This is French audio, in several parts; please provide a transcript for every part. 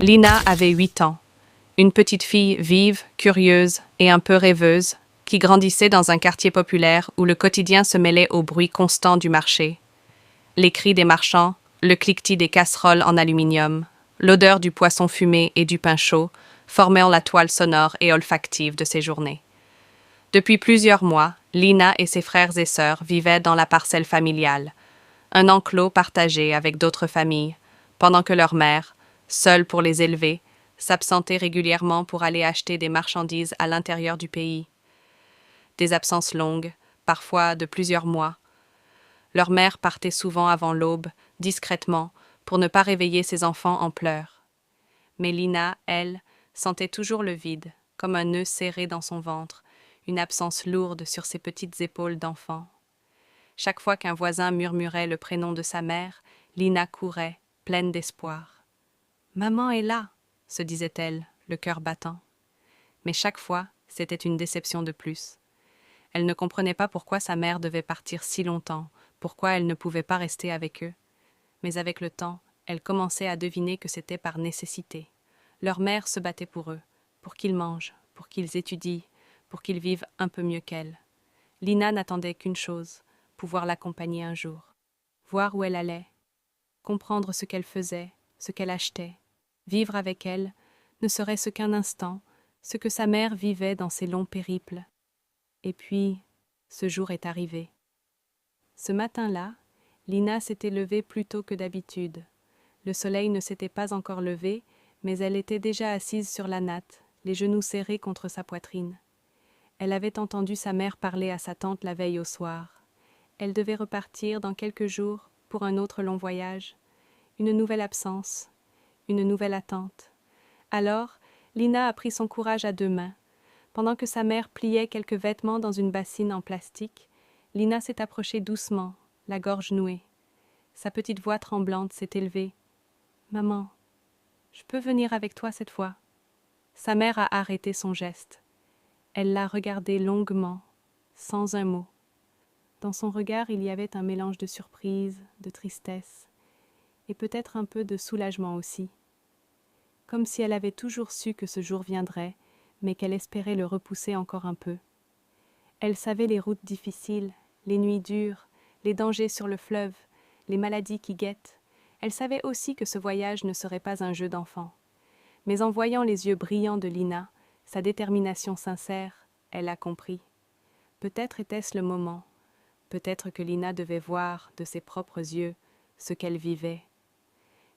Lina avait 8 ans, une petite fille vive, curieuse et un peu rêveuse, qui grandissait dans un quartier populaire où le quotidien se mêlait au bruit constant du marché. Les cris des marchands, le cliquetis des casseroles en aluminium, l'odeur du poisson fumé et du pain chaud formaient la toile sonore et olfactive de ces journées. Depuis plusieurs mois, Lina et ses frères et sœurs vivaient dans la parcelle familiale, un enclos partagé avec d'autres familles, pendant que leur mère, seule pour les élever, s'absentait régulièrement pour aller acheter des marchandises à l'intérieur du pays. Des absences longues, parfois de plusieurs mois. Leur mère partait souvent avant l'aube, discrètement, pour ne pas réveiller ses enfants en pleurs. Mais Lina, elle, sentait toujours le vide, comme un nœud serré dans son ventre, une absence lourde sur ses petites épaules d'enfant. Chaque fois qu'un voisin murmurait le prénom de sa mère, Lina courait, pleine d'espoir. « Maman est là !» se disait-elle, le cœur battant. Mais chaque fois, c'était une déception de plus. Elle ne comprenait pas pourquoi sa mère devait partir si longtemps, pourquoi elle ne pouvait pas rester avec eux. Mais avec le temps, elle commençait à deviner que c'était par nécessité. Leur mère se battait pour eux, pour qu'ils mangent, pour qu'ils étudient, pour qu'ils vivent un peu mieux qu'elle. Lina n'attendait qu'une chose, pouvoir l'accompagner un jour, voir où elle allait, comprendre ce qu'elle faisait, ce qu'elle achetait, vivre avec elle, ne serait-ce qu'un instant, ce que sa mère vivait dans ses longs périples. Et puis, ce jour est arrivé. Ce matin-là, Lina s'était levée plus tôt que d'habitude. Le soleil ne s'était pas encore levé, mais elle était déjà assise sur la natte, les genoux serrés contre sa poitrine. Elle avait entendu sa mère parler à sa tante la veille au soir. Elle devait repartir dans quelques jours pour un autre long voyage. Une nouvelle absence, une nouvelle attente. Alors, Lina a pris son courage à deux mains. Pendant que sa mère pliait quelques vêtements dans une bassine en plastique, Lina s'est approchée doucement, la gorge nouée. Sa petite voix tremblante s'est élevée. « Maman, je peux venir avec toi cette fois ?» Sa mère a arrêté son geste. Elle l'a regardée longuement, sans un mot. Dans son regard, il y avait un mélange de surprise, de tristesse, et peut-être un peu de soulagement aussi. Comme si elle avait toujours su que ce jour viendrait, mais qu'elle espérait le repousser encore un peu. Elle savait les routes difficiles, les nuits dures, les dangers sur le fleuve, les maladies qui guettent. Elle savait aussi que ce voyage ne serait pas un jeu d'enfant. Mais en voyant les yeux brillants de Lina, sa détermination sincère, elle a compris. Peut-être était-ce le moment. Peut-être que Lina devait voir de ses propres yeux ce qu'elle vivait.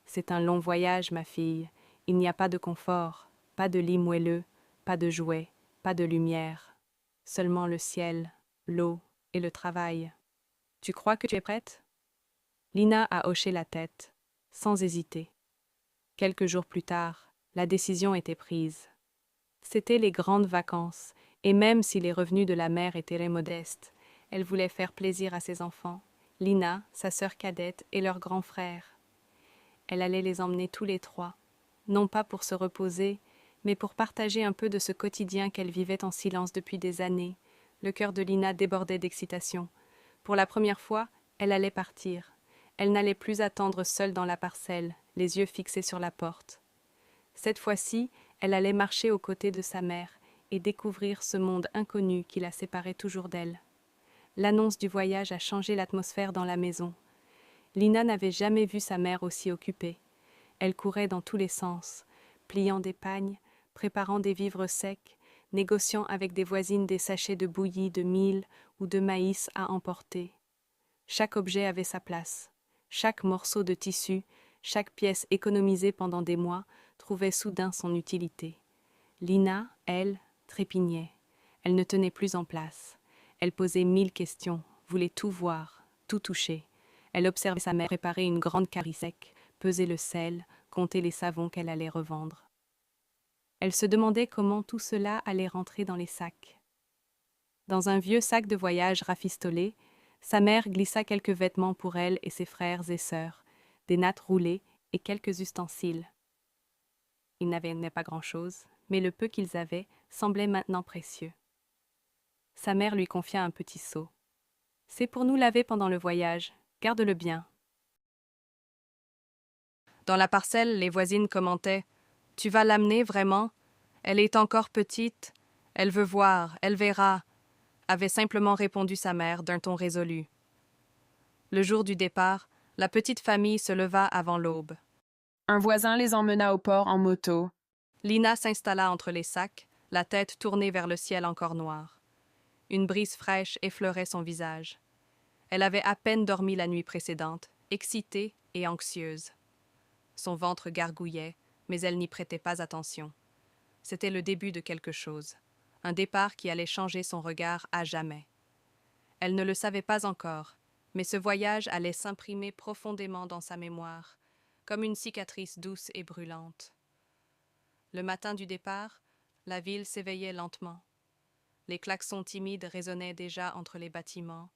C'est un long voyage, ma fille. Il n'y a pas de confort, pas de lit moelleux, pas de jouets, pas de lumière. Seulement le ciel, l'eau et le travail. Tu crois que tu es prête ? Lina a hoché la tête, sans hésiter. Quelques jours plus tard, la décision était prise. C'étaient les grandes vacances, et même si les revenus de la mère étaient modestes, elle voulait faire plaisir à ses enfants, Lina, sa sœur cadette et leur grand frère. Elle allait les emmener tous les trois, non pas pour se reposer, mais pour partager un peu de ce quotidien qu'elle vivait en silence depuis des années. Le cœur de Lina débordait d'excitation. Pour la première fois, elle allait partir. Elle n'allait plus attendre seule dans la parcelle, les yeux fixés sur la porte. Cette fois-ci, elle allait marcher aux côtés de sa mère et découvrir ce monde inconnu qui la séparait toujours d'elle. L'annonce du voyage a changé l'atmosphère dans la maison. Lina n'avait jamais vu sa mère aussi occupée. Elle courait dans tous les sens, pliant des pagnes, préparant des vivres secs, négociant avec des voisines des sachets de bouillie, de mil ou de maïs à emporter. Chaque objet avait sa place. Chaque morceau de tissu, chaque pièce économisée pendant des mois, trouvait soudain son utilité. Lina, elle, trépignait. Elle ne tenait plus en place. Elle posait 1000 questions, voulait tout voir, tout toucher. Elle observait sa mère préparer une grande carrie sec, peser le sel, compter les savons qu'elle allait revendre. Elle se demandait comment tout cela allait rentrer dans les sacs. Dans un vieux sac de voyage rafistolé, sa mère glissa quelques vêtements pour elle et ses frères et sœurs, des nattes roulées et quelques ustensiles. Ils n'avaient pas grand-chose, mais le peu qu'ils avaient semblait maintenant précieux. Sa mère lui confia un petit seau. « C'est pour nous laver pendant le voyage, garde-le bien. » Dans la parcelle, les voisines commentaient « Tu vas l'amener vraiment? Elle est encore petite. Elle veut voir, elle verra, avait simplement répondu sa mère d'un ton résolu. Le jour du départ, la petite famille se leva avant l'aube. Un voisin les emmena au port en moto. Lina s'installa entre les sacs, la tête tournée vers le ciel encore noir. Une brise fraîche effleurait son visage. Elle avait à peine dormi la nuit précédente, excitée et anxieuse. Son ventre gargouillait, mais elle n'y prêtait pas attention. C'était le début de quelque chose, un départ qui allait changer son regard à jamais. Elle ne le savait pas encore, mais ce voyage allait s'imprimer profondément dans sa mémoire, comme une cicatrice douce et brûlante. Le matin du départ, la ville s'éveillait lentement. Les klaxons timides résonnaient déjà entre les bâtiments.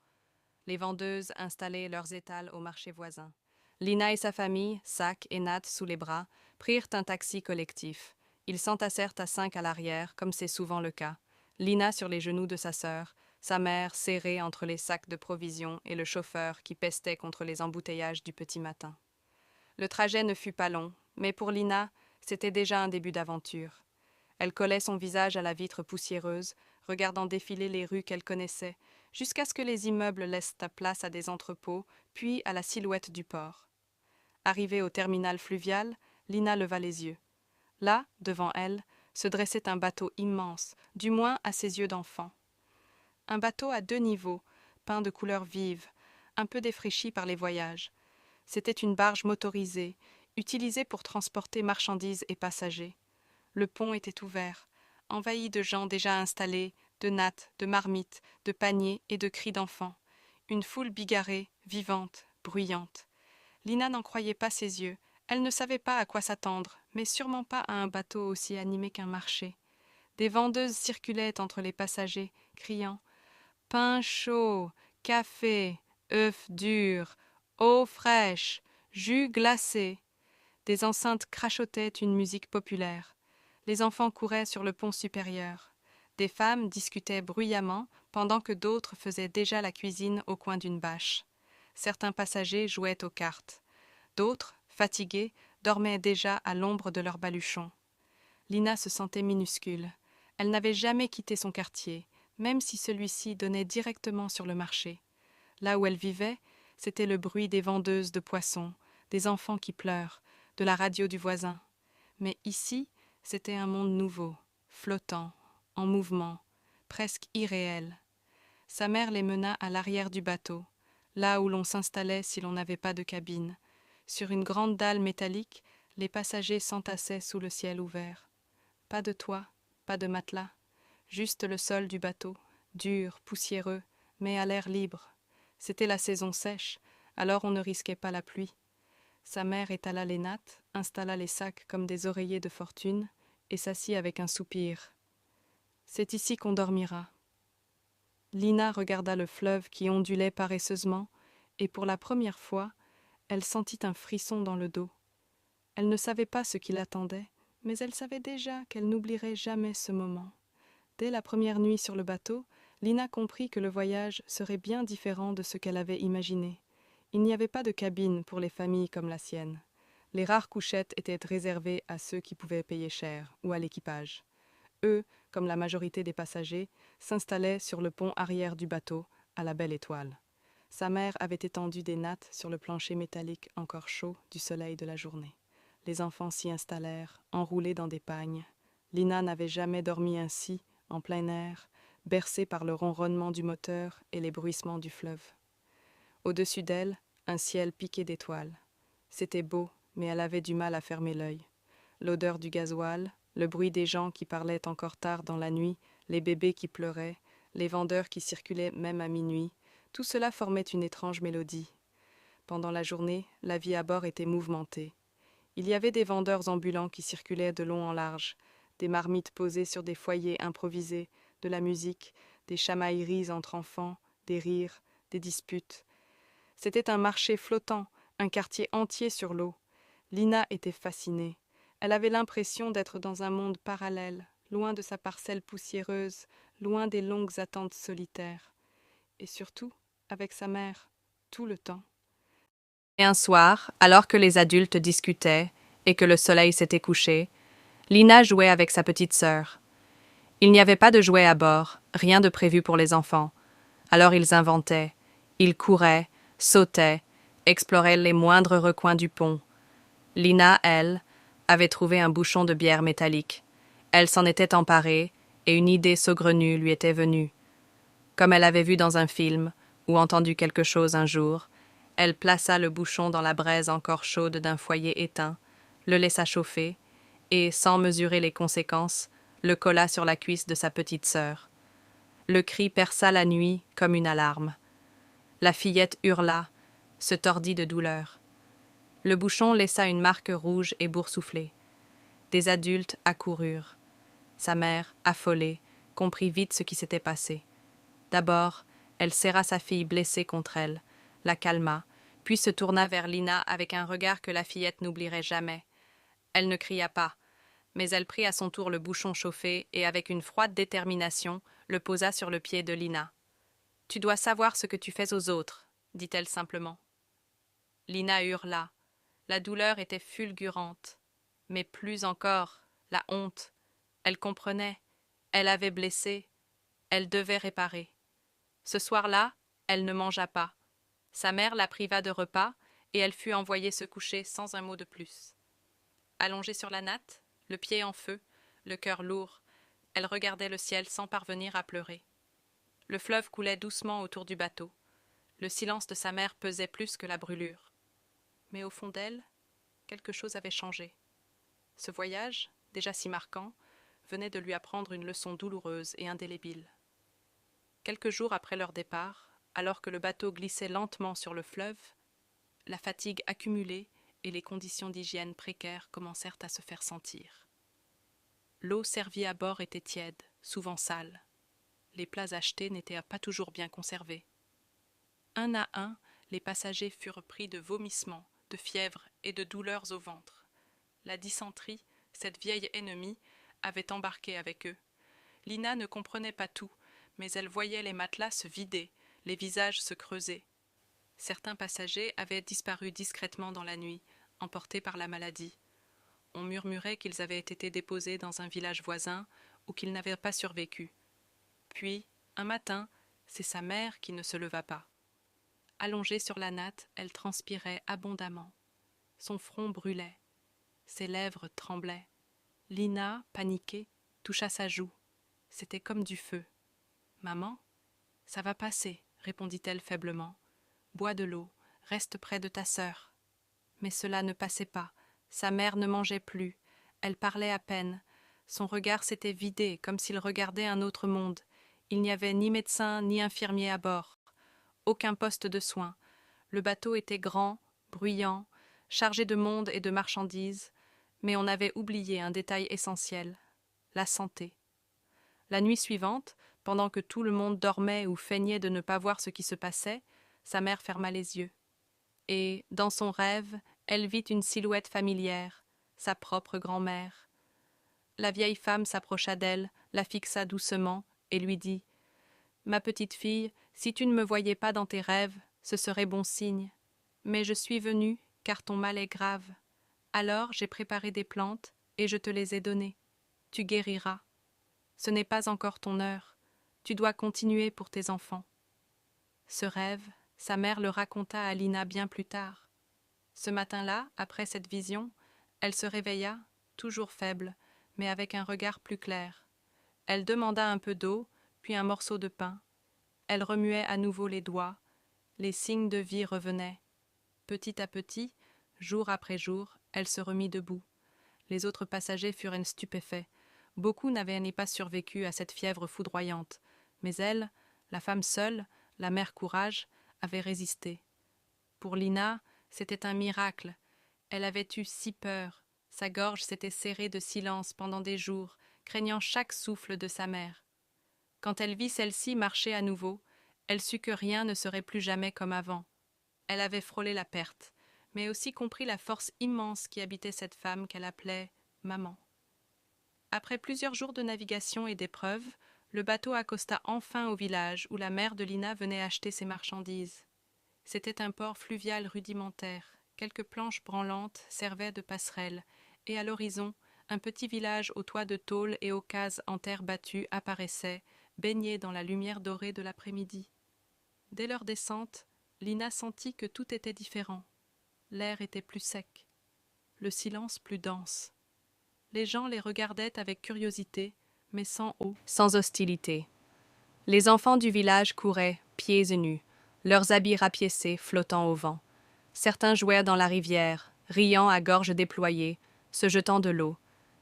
Les vendeuses installaient leurs étals au marché voisin. Lina et sa famille, Sac et Nat sous les bras, prirent un taxi collectif. Ils s'entassèrent à 5 à l'arrière, comme c'est souvent le cas. Lina sur les genoux de sa sœur, sa mère serrée entre les sacs de provisions et le chauffeur qui pestait contre les embouteillages du petit matin. Le trajet ne fut pas long, mais pour Lina, c'était déjà un début d'aventure. Elle collait son visage à la vitre poussiéreuse, regardant défiler les rues qu'elle connaissait, jusqu'à ce que les immeubles laissent la place à des entrepôts, puis à la silhouette du port. Arrivée au terminal fluvial, Lina leva les yeux. Là, devant elle, se dressait un bateau immense, du moins à ses yeux d'enfant. Un bateau à 2 niveaux, peint de couleurs vives, un peu défraîchi par les voyages. C'était une barge motorisée, utilisée pour transporter marchandises et passagers. Le pont était ouvert, envahi de gens déjà installés, de nattes, de marmites, de paniers et de cris d'enfants. Une foule bigarrée, vivante, bruyante. Lina n'en croyait pas ses yeux. Elle ne savait pas à quoi s'attendre, mais sûrement pas à un bateau aussi animé qu'un marché. Des vendeuses circulaient entre les passagers, criant « Pain chaud, café, œufs durs, eau fraîche, jus glacé ». Des enceintes crachotaient une musique populaire. Les enfants couraient sur le pont supérieur. Des femmes discutaient bruyamment pendant que d'autres faisaient déjà la cuisine au coin d'une bâche. Certains passagers jouaient aux cartes. D'autres, fatigués, dormaient déjà à l'ombre de leurs baluchons. Lina se sentait minuscule. Elle n'avait jamais quitté son quartier, même si celui-ci donnait directement sur le marché. Là où elle vivait, c'était le bruit des vendeuses de poissons, des enfants qui pleurent, de la radio du voisin. Mais ici, c'était un monde nouveau, flottant, en mouvement, presque irréel. Sa mère les mena à l'arrière du bateau, là où l'on s'installait si l'on n'avait pas de cabine. Sur une grande dalle métallique, les passagers s'entassaient sous le ciel ouvert. Pas de toit, pas de matelas, juste le sol du bateau, dur, poussiéreux, mais à l'air libre. C'était la saison sèche, alors on ne risquait pas la pluie. Sa mère étala les nattes, installa les sacs comme des oreillers de fortune et s'assit avec un soupir. « C'est ici qu'on dormira. » Lina regarda le fleuve qui ondulait paresseusement et pour la première fois, elle sentit un frisson dans le dos. Elle ne savait pas ce qui l'attendait, mais elle savait déjà qu'elle n'oublierait jamais ce moment. Dès la première nuit sur le bateau, Lina comprit que le voyage serait bien différent de ce qu'elle avait imaginé. Il n'y avait pas de cabine pour les familles comme la sienne. Les rares couchettes étaient réservées à ceux qui pouvaient payer cher ou à l'équipage. Eux, comme la majorité des passagers, s'installaient sur le pont arrière du bateau, à la belle étoile. Sa mère avait étendu des nattes sur le plancher métallique encore chaud du soleil de la journée. Les enfants s'y installèrent, enroulés dans des pagnes. Lina n'avait jamais dormi ainsi, en plein air, bercée par le ronronnement du moteur et les bruissements du fleuve. Au-dessus d'elle, un ciel piqué d'étoiles. C'était beau, mais elle avait du mal à fermer l'œil. L'odeur du gasoil, le bruit des gens qui parlaient encore tard dans la nuit, les bébés qui pleuraient, les vendeurs qui circulaient même à minuit, tout cela formait une étrange mélodie. Pendant la journée, la vie à bord était mouvementée. Il y avait des vendeurs ambulants qui circulaient de long en large, des marmites posées sur des foyers improvisés, de la musique, des chamailleries entre enfants, des rires, des disputes. C'était un marché flottant, un quartier entier sur l'eau. Lina était fascinée. Elle avait l'impression d'être dans un monde parallèle, loin de sa parcelle poussiéreuse, loin des longues attentes solitaires. Et surtout, avec sa mère, tout le temps. Et un soir, alors que les adultes discutaient et que le soleil s'était couché, Lina jouait avec sa petite sœur. Il n'y avait pas de jouets à bord, rien de prévu pour les enfants. Alors ils inventaient. Ils couraient, sautaient, exploraient les moindres recoins du pont. Lina, elle, avait trouvé un bouchon de bière métallique. Elle s'en était emparée, et une idée saugrenue lui était venue. Comme elle avait vu dans un film, ou entendu quelque chose un jour, elle plaça le bouchon dans la braise encore chaude d'un foyer éteint, le laissa chauffer, et, sans mesurer les conséquences, le colla sur la cuisse de sa petite sœur. Le cri perça la nuit comme une alarme. La fillette hurla, se tordit de douleur. Le bouchon laissa une marque rouge et boursouflée. Des adultes accoururent. Sa mère, affolée, comprit vite ce qui s'était passé. D'abord, elle serra sa fille blessée contre elle, la calma, puis se tourna vers Lina avec un regard que la fillette n'oublierait jamais. Elle ne cria pas, mais elle prit à son tour le bouchon chauffé et, avec une froide détermination, le posa sur le pied de Lina. « Tu dois savoir ce que tu fais aux autres, » dit-elle simplement. Lina hurla. La douleur était fulgurante, mais plus encore, la honte. Elle comprenait, elle avait blessé, elle devait réparer. Ce soir-là, elle ne mangea pas. Sa mère la priva de repas et elle fut envoyée se coucher sans un mot de plus. Allongée sur la natte, le pied en feu, le cœur lourd, elle regardait le ciel sans parvenir à pleurer. Le fleuve coulait doucement autour du bateau. Le silence de sa mère pesait plus que la brûlure. Mais au fond d'elle, quelque chose avait changé. Ce voyage, déjà si marquant, venait de lui apprendre une leçon douloureuse et indélébile. Quelques jours après leur départ, alors que le bateau glissait lentement sur le fleuve, la fatigue accumulée et les conditions d'hygiène précaires commencèrent à se faire sentir. L'eau servie à bord était tiède, souvent sale. Les plats achetés n'étaient pas toujours bien conservés. Un à un, les passagers furent pris de vomissements, de fièvre et de douleurs au ventre. La dysenterie, cette vieille ennemie, avait embarqué avec eux. Lina ne comprenait pas tout, mais elle voyait les matelas se vider, les visages se creuser. Certains passagers avaient disparu discrètement dans la nuit, emportés par la maladie. On murmurait qu'ils avaient été déposés dans un village voisin ou qu'ils n'avaient pas survécu. Puis, un matin, c'est sa mère qui ne se leva pas. Allongée sur la natte, elle transpirait abondamment. Son front brûlait. Ses lèvres tremblaient. Lina, paniquée, toucha sa joue. C'était comme du feu. « Maman, ça va passer, » répondit-elle faiblement. « Bois de l'eau, reste près de ta sœur. » Mais cela ne passait pas. Sa mère ne mangeait plus. Elle parlait à peine. Son regard s'était vidé, comme s'il regardait un autre monde. Il n'y avait ni médecin ni infirmier à bord. Aucun poste de soins. Le bateau était grand, bruyant, chargé de monde et de marchandises, mais on avait oublié un détail essentiel, la santé. La nuit suivante, pendant que tout le monde dormait ou feignait de ne pas voir ce qui se passait, sa mère ferma les yeux. Et, dans son rêve, elle vit une silhouette familière, sa propre grand-mère. La vieille femme s'approcha d'elle, la fixa doucement et lui dit « Ma petite fille, si tu ne me voyais pas dans tes rêves, ce serait bon signe. Mais je suis venue, car ton mal est grave. Alors j'ai préparé des plantes et je te les ai données. Tu guériras. Ce n'est pas encore ton heure. Tu dois continuer pour tes enfants. » Ce rêve, sa mère le raconta à Lina bien plus tard. Ce matin-là, après cette vision, elle se réveilla, toujours faible, mais avec un regard plus clair. Elle demanda un peu d'eau, puis un morceau de pain. Elle remuait à nouveau les doigts. Les signes de vie revenaient. Petit à petit, jour après jour, elle se remit debout. Les autres passagers furent stupéfaits. Beaucoup n'avaient pas survécu à cette fièvre foudroyante, mais elle, la femme seule, la mère courage, avait résisté. Pour Lina, c'était un miracle. Elle avait eu si peur. Sa gorge s'était serrée de silence pendant des jours, craignant chaque souffle de sa mère. Quand elle vit celle-ci marcher à nouveau, elle sut que rien ne serait plus jamais comme avant. Elle avait frôlé la perte, mais aussi compris la force immense qui habitait cette femme qu'elle appelait « maman ». Après plusieurs jours de navigation et d'épreuves, le bateau accosta enfin au village où la mère de Lina venait acheter ses marchandises. C'était un port fluvial rudimentaire. Quelques planches branlantes servaient de passerelle, et à l'horizon, un petit village aux toits de tôle et aux cases en terre battue apparaissait, baigné dans la lumière dorée de l'après-midi. Dès leur descente, Lina sentit que tout était différent. L'air était plus sec, le silence plus dense. Les gens les regardaient avec curiosité, mais sans hostilité. Les enfants du village couraient, pieds et nus, leurs habits rapiécés flottant au vent. Certains jouaient dans la rivière, riant à gorge déployée, se jetant de l'eau.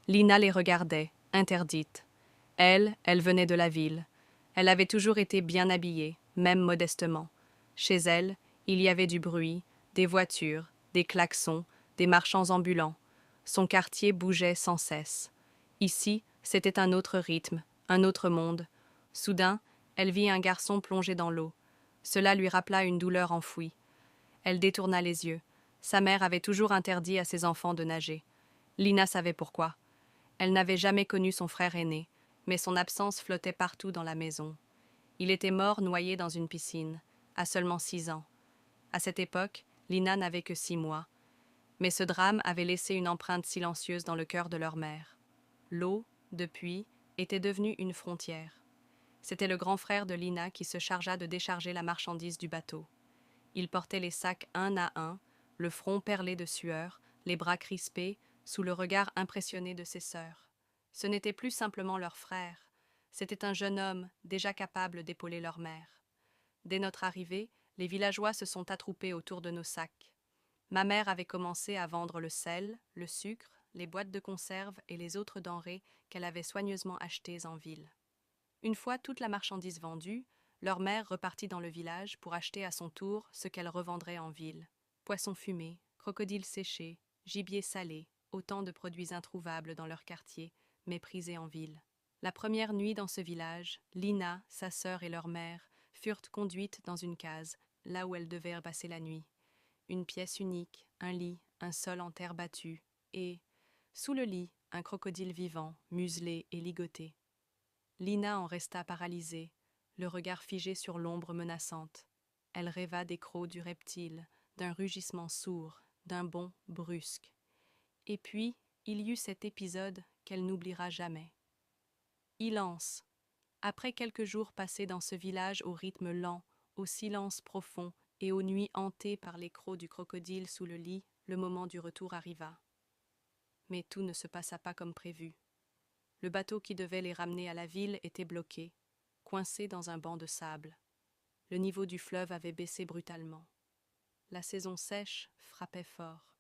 Lina les regardait, interdite. Elle venait de la ville. Elle avait toujours été bien habillée, même modestement. Chez elle, il y avait du bruit, des voitures, des klaxons, des marchands ambulants. Son quartier bougeait sans cesse. Ici, c'était un autre rythme, un autre monde. Soudain, elle vit un garçon plongé dans l'eau. Cela lui rappela une douleur enfouie. Elle détourna les yeux. Sa mère avait toujours interdit à ses enfants de nager. Lina savait pourquoi. Elle n'avait jamais connu son frère aîné, mais son absence flottait partout dans la maison. Il était mort noyé dans une piscine, à seulement 6 ans. À cette époque, Lina n'avait que 6 mois. Mais ce drame avait laissé une empreinte silencieuse dans le cœur de leur mère. L'eau, depuis, était devenue une frontière. C'était le grand frère de Lina qui se chargea de décharger la marchandise du bateau. Il portait les sacs un à un, le front perlé de sueur, les bras crispés, sous le regard impressionné de ses sœurs. Ce n'était plus simplement leur frère, c'était un jeune homme déjà capable d'épauler leur mère. Dès notre arrivée, les villageois se sont attroupés autour de nos sacs. Ma mère avait commencé à vendre le sel, le sucre, les boîtes de conserve et les autres denrées qu'elle avait soigneusement achetées en ville. Une fois toute la marchandise vendue, leur mère repartit dans le village pour acheter à son tour ce qu'elle revendrait en ville. Poissons fumés, crocodiles séchés, gibier salé, autant de produits introuvables dans leur quartier, méprisés en ville. La première nuit dans ce village, Lina, sa sœur et leur mère furent conduites dans une case, là où elles devaient passer la nuit. Une pièce unique, un lit, un sol en terre battue, et, sous le lit, un crocodile vivant, muselé et ligoté. Lina en resta paralysée, le regard figé sur l'ombre menaçante. Elle rêva des crocs du reptile, d'un rugissement sourd, d'un bond brusque. Et puis, il y eut cet épisode qu'elle n'oubliera jamais. Ilance. Après quelques jours passés dans ce village au rythme lent, au silence profond et aux nuits hantées par les crocs du crocodile sous le lit, le moment du retour arriva. Mais tout ne se passa pas comme prévu. Le bateau qui devait les ramener à la ville était bloqué, coincé dans un banc de sable. Le niveau du fleuve avait baissé brutalement. La saison sèche frappait fort.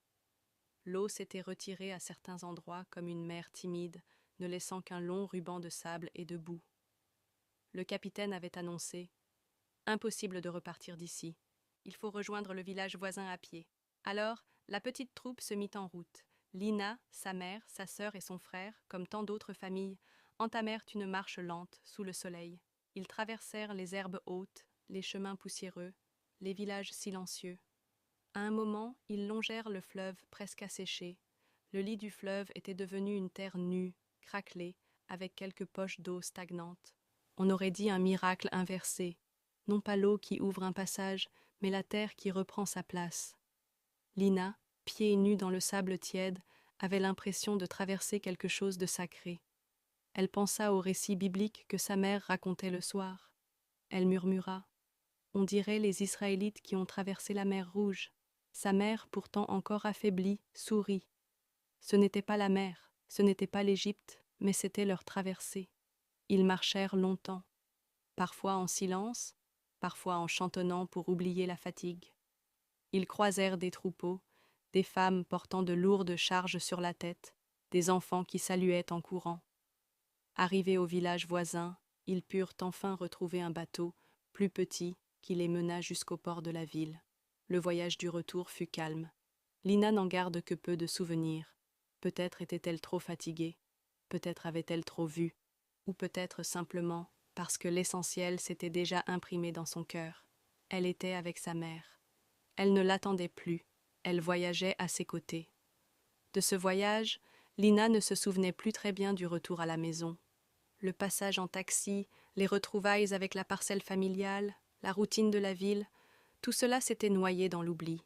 L'eau s'était retirée à certains endroits comme une mer timide, ne laissant qu'un long ruban de sable et de boue. Le capitaine avait annoncé « Impossible de repartir d'ici. Il faut rejoindre le village voisin à pied. » Alors, la petite troupe se mit en route. Lina, sa mère, sa sœur et son frère, comme tant d'autres familles, entamèrent une marche lente sous le soleil. Ils traversèrent les herbes hautes, les chemins poussiéreux, les villages silencieux. À un moment, ils longèrent le fleuve presque asséché. Le lit du fleuve était devenu une terre nue, craquelée, avec quelques poches d'eau stagnantes. On aurait dit un miracle inversé. Non pas l'eau qui ouvre un passage, mais la terre qui reprend sa place. Lina, pieds nus dans le sable tiède, avait l'impression de traverser quelque chose de sacré. Elle pensa au récit biblique que sa mère racontait le soir. Elle murmura « On dirait les Israélites qui ont traversé la mer Rouge. » Sa mère, pourtant encore affaiblie, sourit. Ce n'était pas la mer, ce n'était pas l'Égypte, mais c'était leur traversée. Ils marchèrent longtemps, parfois en silence, parfois en chantonnant pour oublier la fatigue. Ils croisèrent des troupeaux, des femmes portant de lourdes charges sur la tête, des enfants qui saluaient en courant. Arrivés au village voisin, ils purent enfin retrouver un bateau, plus petit, qui les mena jusqu'au port de la ville. Le voyage du retour fut calme. Lina n'en garde que peu de souvenirs. Peut-être était-elle trop fatiguée, peut-être avait-elle trop vu, ou peut-être simplement parce que l'essentiel s'était déjà imprimé dans son cœur. Elle était avec sa mère. Elle ne l'attendait plus, elle voyageait à ses côtés. De ce voyage, Lina ne se souvenait plus très bien du retour à la maison. Le passage en taxi, les retrouvailles avec la parcelle familiale, la routine de la ville, tout cela s'était noyé dans l'oubli.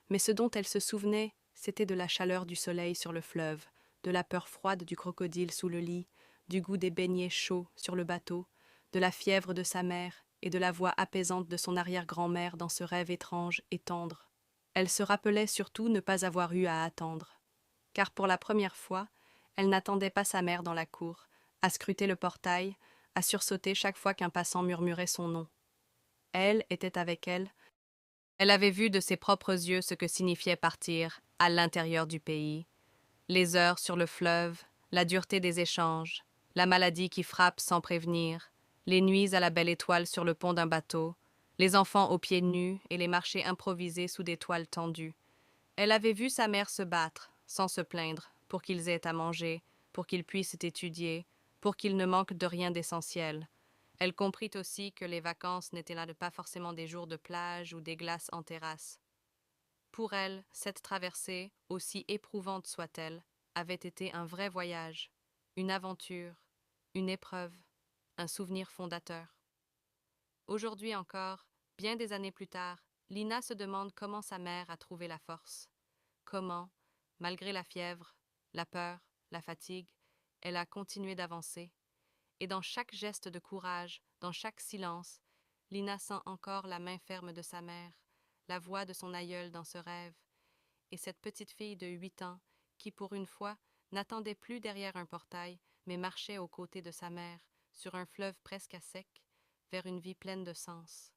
Mais ce dont elle se souvenait, c'était de la chaleur du soleil sur le fleuve, de la peur froide du crocodile sous le lit, du goût des beignets chauds sur le bateau, de la fièvre de sa mère et de la voix apaisante de son arrière-grand-mère dans ce rêve étrange et tendre. Elle se rappelait surtout ne pas avoir eu à attendre. Car pour la première fois, elle n'attendait pas sa mère dans la cour, à scruter le portail, à sursauter chaque fois qu'un passant murmurait son nom. Elle était avec elle. Elle avait vu de ses propres yeux ce que signifiait partir à l'intérieur du pays. Les heures sur le fleuve, la dureté des échanges, la maladie qui frappe sans prévenir, les nuits à la belle étoile sur le pont d'un bateau, les enfants aux pieds nus et les marchés improvisés sous des toiles tendues. Elle avait vu sa mère se battre, sans se plaindre, pour qu'ils aient à manger, pour qu'ils puissent étudier, pour qu'ils ne manquent de rien d'essentiel. Elle comprit aussi que les vacances n'étaient là pas forcément des jours de plage ou des glaces en terrasse. Pour elle, cette traversée, aussi éprouvante soit-elle, avait été un vrai voyage, une aventure, une épreuve, un souvenir fondateur. Aujourd'hui encore, bien des années plus tard, Lina se demande comment sa mère a trouvé la force. Comment, malgré la fièvre, la peur, la fatigue, elle a continué d'avancer. Et dans chaque geste de courage, dans chaque silence, Lina sent encore la main ferme de sa mère, la voix de son aïeul dans ce rêve, et cette petite fille de 8 ans qui, pour une fois, n'attendait plus derrière un portail, mais marchait aux côtés de sa mère, sur un fleuve presque à sec, vers une vie pleine de sens.